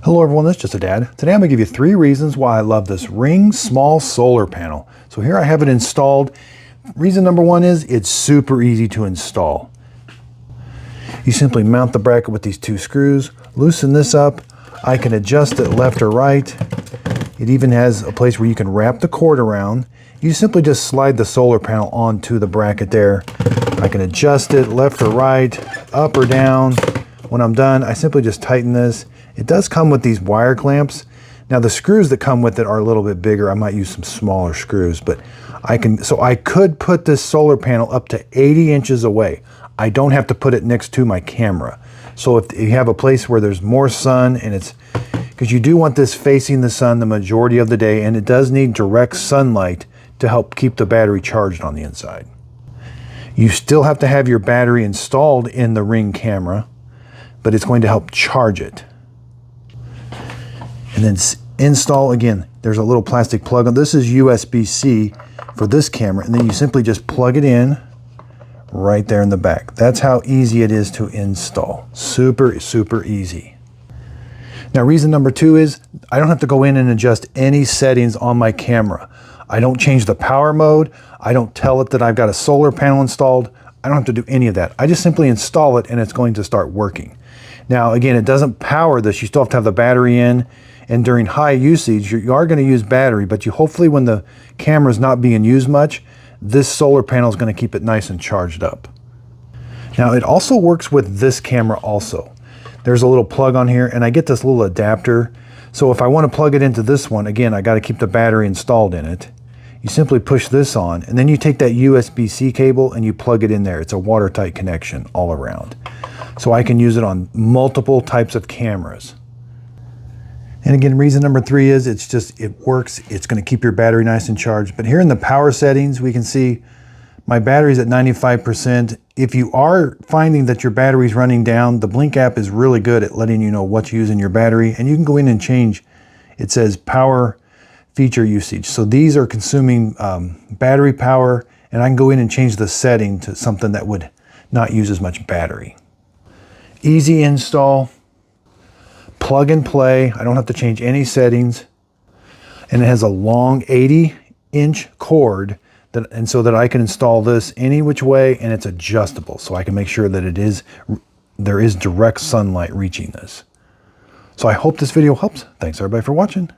Hello everyone, this is Just a Dad. Today I'm going to give you 3 reasons why I love this Ring Small Solar Panel. So here I have it installed. Reason number 1 is it's super easy to install. You simply mount the bracket with these 2 screws, loosen this up. I can adjust it left or right. It even has a place where you can wrap the cord around. You simply just slide the solar panel onto the bracket there. I can adjust it left or right, up or down. When I'm done, I simply just tighten this. It does come with these wire clamps. Now the screws that come with it are a little bit bigger. I might use some smaller screws, but I could put this solar panel up to 80 inches away. I don't have to put it next to my camera. So if you have a place where there's more sun, and it's because you do want this facing the sun the majority of the day, and it does need direct sunlight to help keep the battery charged on the inside. You still have to have your battery installed in the Ring camera, but it's going to help charge it. And then install, again, there's a little plastic plug on. This is USB-C for this camera, and then you simply just plug it in right there in the back. That's how easy it is to install. Super, super easy. Now, reason number 2 is I don't have to go in and adjust any settings on my camera. I don't change the power mode. I don't tell it that I've got a solar panel installed. I don't have to do any of that. I just simply install it and it's going to start working. Now, again, it doesn't power this. You still have to have the battery in. And during high usage, you are going to use battery, but you hopefully when the camera is not being used much, this solar panel is going to keep it nice and charged up. Now, it also works with this camera also. There's a little plug on here, and I get this little adapter. So if I want to plug it into this one, again, I got to keep the battery installed in it. You simply push this on, and then you take that USB-C cable and you plug it in there. It's a watertight connection all around. So I can use it on multiple types of cameras. And again, reason number 3 is it works. It's going to keep your battery nice and charged. But here in the power settings, we can see my battery's at 95%. If you are finding that your battery's running down, the Blink app is really good at letting you know what's using your battery. And you can go in and change, it says power feature usage. So these are consuming battery power, and I can go in and change the setting to something that would not use as much battery. Easy install. Plug and play. I don't have to change any settings. And it has a long 80-inch cord and so that I can install this any which way, and it's adjustable. So I can make sure that there is direct sunlight reaching this. So I hope this video helps. Thanks everybody for watching.